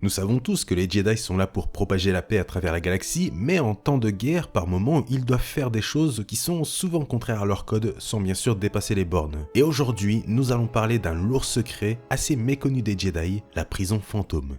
Nous savons tous que les Jedi sont là pour propager la paix à travers la galaxie, mais en temps de guerre, par moments, ils doivent faire des choses qui sont souvent contraires à leur code, sans bien sûr dépasser les bornes. Et aujourd'hui, nous allons parler d'un lourd secret assez méconnu des Jedi, la prison fantôme.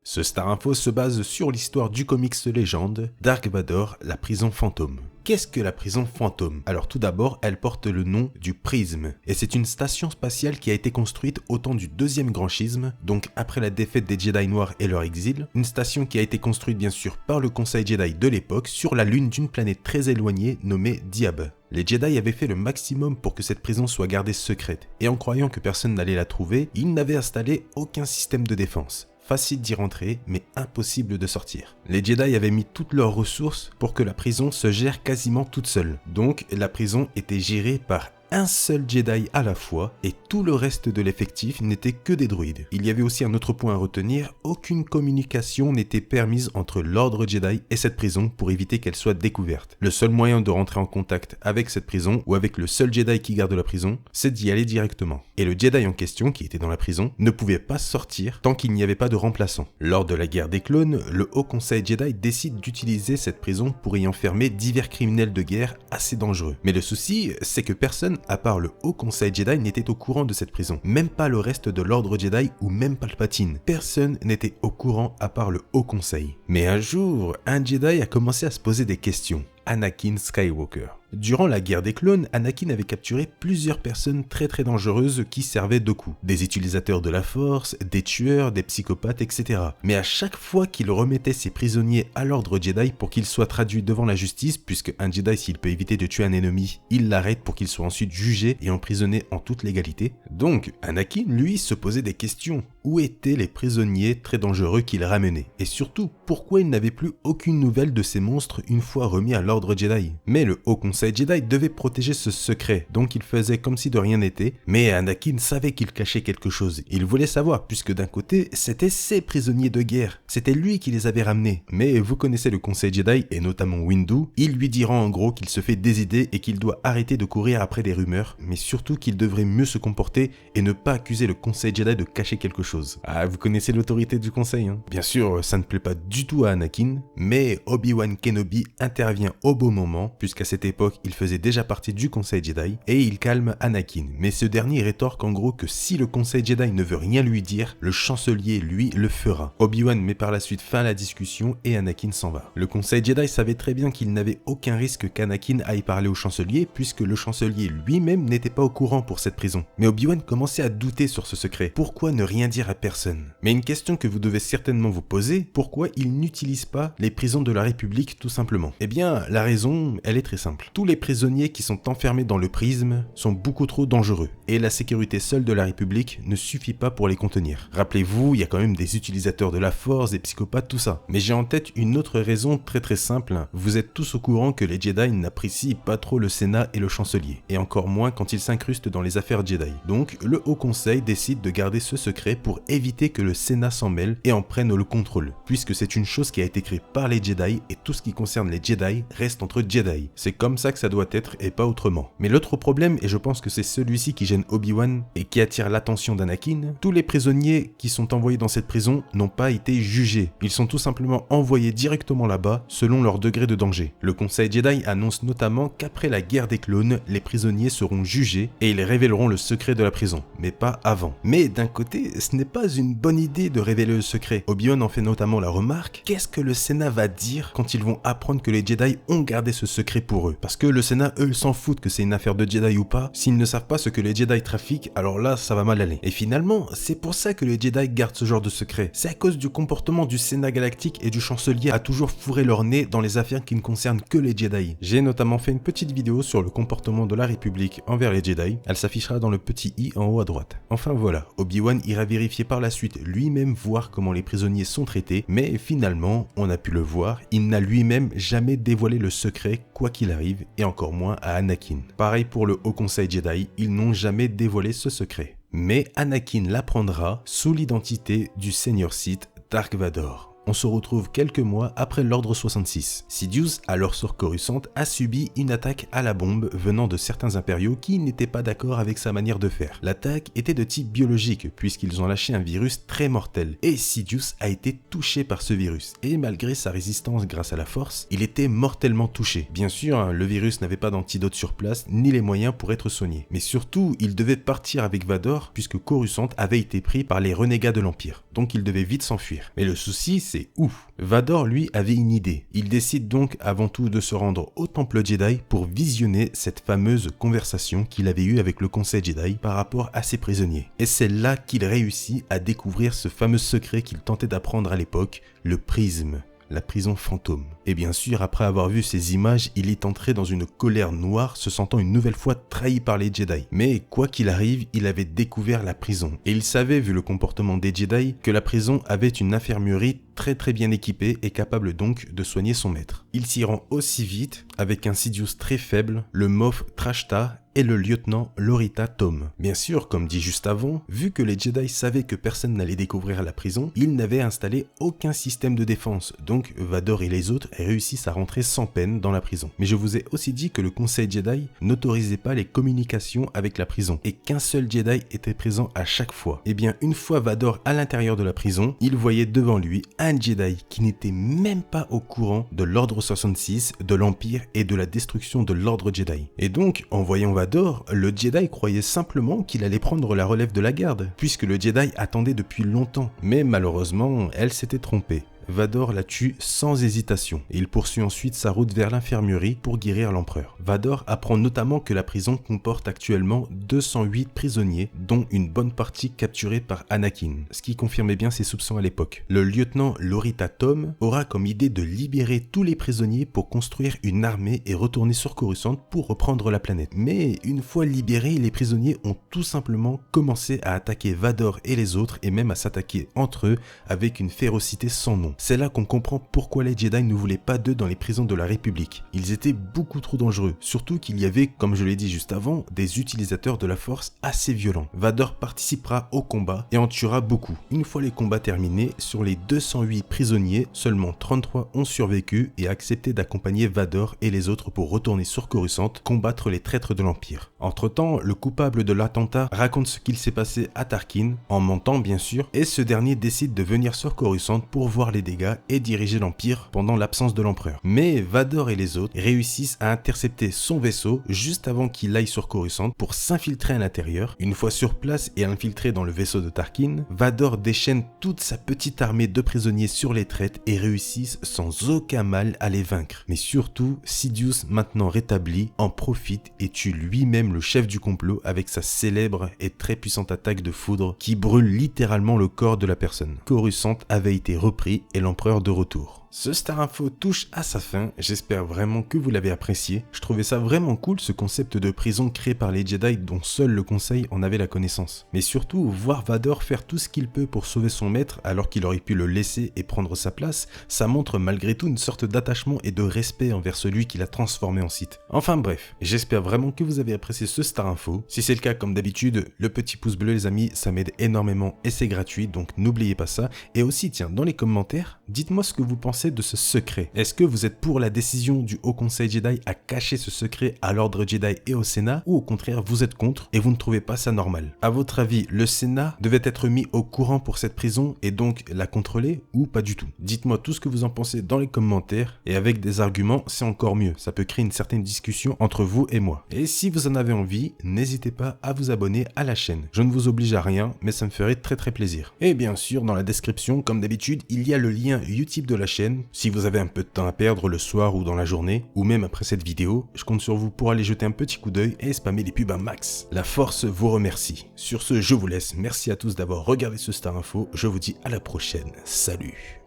Ce Star Info se base sur l'histoire du comics légende Dark Vador, la prison fantôme. Qu'est-ce que la prison fantôme? Alors tout d'abord, elle porte le nom du Prisme, et c'est une station spatiale qui a été construite au temps du deuxième grand schisme, donc après la défaite des Jedi Noirs et leur exil, une station qui a été construite bien sûr par le Conseil Jedi de l'époque sur la lune d'une planète très éloignée nommée Diab. Les Jedi avaient fait le maximum pour que cette prison soit gardée secrète, et en croyant que personne n'allait la trouver, ils n'avaient installé aucun système de défense. Facile d'y rentrer, mais impossible de sortir. Les Jedi avaient mis toutes leurs ressources pour que la prison se gère quasiment toute seule. Donc la prison était gérée par un seul Jedi à la fois, et tout le reste de l'effectif n'était que des droïdes. Il y avait aussi un autre point à retenir, aucune communication n'était permise entre l'ordre Jedi et cette prison pour éviter qu'elle soit découverte. Le seul moyen de rentrer en contact avec cette prison, ou avec le seul Jedi qui garde la prison, c'est d'y aller directement. Et le Jedi en question, qui était dans la prison, ne pouvait pas sortir tant qu'il n'y avait pas de remplaçant. Lors de la guerre des clones, le Haut Conseil Jedi décide d'utiliser cette prison pour y enfermer divers criminels de guerre assez dangereux. Mais le souci, c'est que personne à part le Haut Conseil Jedi n'était au courant de cette prison. Même pas le reste de l'ordre Jedi ou même Palpatine. Personne n'était au courant à part le Haut Conseil. Mais un jour, un Jedi a commencé à se poser des questions. Anakin Skywalker. Durant la guerre des clones, Anakin avait capturé plusieurs personnes très dangereuses qui servaient de coup. Des utilisateurs de la force, des tueurs, des psychopathes, etc. Mais à chaque fois qu'il remettait ses prisonniers à l'ordre Jedi pour qu'ils soient traduits devant la justice, puisque un Jedi, s'il peut éviter de tuer un ennemi, il l'arrête pour qu'il soit ensuite jugé et emprisonné en toute légalité. Donc, Anakin, lui, se posait des questions. Où étaient les prisonniers très dangereux qu'il ramenait? Et surtout, pourquoi il n'avait plus aucune nouvelle de ces monstres une fois remis à l'ordre Jedi? Mais le Haut Conseil Jedi devait protéger ce secret, donc il faisait comme si de rien n'était, mais Anakin savait qu'il cachait quelque chose. Il voulait savoir, puisque d'un côté, c'était ses prisonniers de guerre, c'était lui qui les avait ramenés. Mais vous connaissez le Conseil Jedi, et notamment Windu, il lui dira en gros qu'il se fait des idées et qu'il doit arrêter de courir après des rumeurs, mais surtout qu'il devrait mieux se comporter et ne pas accuser le Conseil Jedi de cacher quelque chose. Ah, vous connaissez l'autorité du Conseil, hein? Bien sûr, ça ne plaît pas du tout à Anakin, mais Obi-Wan Kenobi intervient au bon moment, puisqu'à cette époque, il faisait déjà partie du Conseil Jedi, et il calme Anakin. Mais ce dernier rétorque en gros que si le Conseil Jedi ne veut rien lui dire, le chancelier, lui, le fera. Obi-Wan met par la suite fin à la discussion et Anakin s'en va. Le Conseil Jedi savait très bien qu'il n'avait aucun risque qu'Anakin aille parler au chancelier, puisque le chancelier lui-même n'était pas au courant pour cette prison. Mais Obi-Wan commençait à douter sur ce secret. Pourquoi ne rien dire à personne? Mais une question que vous devez certainement vous poser, pourquoi il n'utilise pas les prisons de la République tout simplement? Eh bien, la raison, elle est très simple. Tous les prisonniers qui sont enfermés dans le prisme sont beaucoup trop dangereux, et la sécurité seule de la République ne suffit pas pour les contenir. Rappelez-vous, il y a quand même des utilisateurs de la force, des psychopathes, tout ça. Mais j'ai en tête une autre raison très simple. Vous êtes tous au courant que les Jedi n'apprécient pas trop le Sénat et le chancelier, et encore moins quand ils s'incrustent dans les affaires Jedi. Donc, le Haut Conseil décide de garder ce secret pour éviter que le Sénat s'en mêle et en prenne le contrôle, puisque c'est une chose qui a été créée par les Jedi, et tout ce qui concerne les Jedi reste entre Jedi. C'est comme ça que ça doit être et pas autrement. Mais l'autre problème, et je pense que c'est celui-ci qui gêne Obi-Wan et qui attire l'attention d'Anakin, tous les prisonniers qui sont envoyés dans cette prison n'ont pas été jugés. Ils sont tout simplement envoyés directement là-bas selon leur degré de danger. Le Conseil Jedi annonce notamment qu'après la guerre des clones, les prisonniers seront jugés et ils révéleront le secret de la prison, mais pas avant. Mais d'un côté, ce n'est pas une bonne idée de révéler le secret. Obi-Wan en fait notamment la remarque, qu'est-ce que le Sénat va dire quand ils vont apprendre que les Jedi ont gardé ce secret pour eux? Parce que le Sénat, eux, ils s'en foutent que c'est une affaire de Jedi ou pas. S'ils ne savent pas ce que les Jedi trafiquent, alors là, ça va mal aller. Et finalement, c'est pour ça que les Jedi gardent ce genre de secret. C'est à cause du comportement du Sénat galactique et du chancelier à toujours fourrer leur nez dans les affaires qui ne concernent que les Jedi. J'ai notamment fait une petite vidéo sur le comportement de la République envers les Jedi. Elle s'affichera dans le petit i en haut à droite. Enfin voilà, Obi-Wan ira vérifier par la suite lui-même voir comment les prisonniers sont traités, mais finalement, on a pu le voir, il n'a lui-même jamais dévoilé le secret, quoi qu'il arrive, et encore moins à Anakin. Pareil pour le Haut Conseil Jedi, ils n'ont jamais dévoilé ce secret. Mais Anakin l'apprendra sous l'identité du Seigneur Sith Dark Vador. On se retrouve quelques mois après l'ordre 66. Sidious, alors sur Coruscant, a subi une attaque à la bombe venant de certains impériaux qui n'étaient pas d'accord avec sa manière de faire. L'attaque était de type biologique puisqu'ils ont lâché un virus très mortel et Sidious a été touché par ce virus et malgré sa résistance grâce à la force, il était mortellement touché. Bien sûr, le virus n'avait pas d'antidote sur place ni les moyens pour être soigné. Mais surtout, il devait partir avec Vador puisque Coruscant avait été pris par les renégats de l'Empire. Donc il devait vite s'enfuir. Mais le souci, c'est où? Vador, lui, avait une idée. Il décide donc avant tout de se rendre au Temple Jedi pour visionner cette fameuse conversation qu'il avait eue avec le Conseil Jedi par rapport à ses prisonniers. Et c'est là qu'il réussit à découvrir ce fameux secret qu'il tentait d'apprendre à l'époque, le prisme. La prison fantôme. Et bien sûr, après avoir vu ces images, il est entré dans une colère noire, se sentant une nouvelle fois trahi par les Jedi. Mais quoi qu'il arrive, il avait découvert la prison. Et il savait, vu le comportement des Jedi, que la prison avait une infirmerie très bien équipée et capable donc de soigner son maître. Il s'y rend aussi vite, avec un Sidious très faible, le Moff Trashta et le lieutenant Lorita Tom. Bien sûr, comme dit juste avant, vu que les Jedi savaient que personne n'allait découvrir la prison, ils n'avaient installé aucun système de défense, donc Vador et les autres réussissent à rentrer sans peine dans la prison. Mais je vous ai aussi dit que le Conseil Jedi n'autorisait pas les communications avec la prison, et qu'un seul Jedi était présent à chaque fois. Et bien, une fois Vador à l'intérieur de la prison, il voyait devant lui un Jedi qui n'était même pas au courant de l'ordre 66, de l'Empire et de la destruction de l'ordre Jedi. Et donc, en voyant Vador, le Jedi croyait simplement qu'il allait prendre la relève de la garde, puisque le Jedi attendait depuis longtemps. Mais malheureusement, elle s'était trompée. Vador la tue sans hésitation et il poursuit ensuite sa route vers l'infirmerie pour guérir l'empereur. Vador apprend notamment que la prison comporte actuellement 208 prisonniers, dont une bonne partie capturés par Anakin, ce qui confirmait bien ses soupçons à l'époque. Le lieutenant Lorita Tom aura comme idée de libérer tous les prisonniers pour construire une armée et retourner sur Coruscant pour reprendre la planète. Mais une fois libérés, les prisonniers ont tout simplement commencé à attaquer Vador et les autres et même à s'attaquer entre eux avec une férocité sans nom. C'est là qu'on comprend pourquoi les Jedi ne voulaient pas d'eux dans les prisons de la République. Ils étaient beaucoup trop dangereux, surtout qu'il y avait, comme je l'ai dit juste avant, des utilisateurs de la force assez violents. Vador participera au combat et en tuera beaucoup. Une fois les combats terminés, sur les 208 prisonniers, seulement 33 ont survécu et accepté d'accompagner Vador et les autres pour retourner sur Coruscant, combattre les traîtres de l'Empire. Entre-temps, le coupable de l'attentat raconte ce qu'il s'est passé à Tarkin, en mentant bien sûr, et ce dernier décide de venir sur Coruscant pour voir les dégâts et diriger l'Empire pendant l'absence de l'empereur. Mais Vador et les autres réussissent à intercepter son vaisseau juste avant qu'il aille sur Coruscant pour s'infiltrer à l'intérieur. Une fois sur place et infiltré dans le vaisseau de Tarkin, Vador déchaîne toute sa petite armée de prisonniers sur les traîtres et réussissent sans aucun mal à les vaincre. Mais surtout, Sidious, maintenant rétabli, en profite et tue lui-même le chef du complot avec sa célèbre et très puissante attaque de foudre qui brûle littéralement le corps de la personne. Coruscant avait été repris et l'empereur de retour. Ce Star Info touche à sa fin, j'espère vraiment que vous l'avez apprécié. Je trouvais ça vraiment cool ce concept de prison créé par les Jedi dont seul le Conseil en avait la connaissance. Mais surtout, voir Vador faire tout ce qu'il peut pour sauver son maître alors qu'il aurait pu le laisser et prendre sa place, ça montre malgré tout une sorte d'attachement et de respect envers celui qui l'a transformé en Sith. Enfin bref, j'espère vraiment que vous avez apprécié ce Star Info. Si c'est le cas, comme d'habitude, le petit pouce bleu les amis, ça m'aide énormément et c'est gratuit, donc n'oubliez pas ça. Et aussi tiens, dans les commentaires, dites-moi ce que vous pensez de ce secret. Est-ce que vous êtes pour la décision du Haut Conseil Jedi à cacher ce secret à l'Ordre Jedi et au Sénat, ou au contraire vous êtes contre et vous ne trouvez pas ça normal? À votre avis, le Sénat devait être mis au courant pour cette prison et donc la contrôler ou pas du tout? Dites-moi tout ce que vous en pensez dans les commentaires et avec des arguments c'est encore mieux, ça peut créer une certaine discussion entre vous et moi. Et si vous en avez envie, n'hésitez pas à vous abonner à la chaîne. Je ne vous oblige à rien, mais ça me ferait très plaisir. Et bien sûr, dans la description, comme d'habitude, il y a le lien YouTube de la chaîne. Si vous avez un peu de temps à perdre le soir ou dans la journée, ou même après cette vidéo, je compte sur vous pour aller jeter un petit coup d'œil et spammer les pubs un max. La force vous remercie. Sur ce, je vous laisse. Merci à tous d'avoir regardé ce Star Info. Je vous dis à la prochaine. Salut!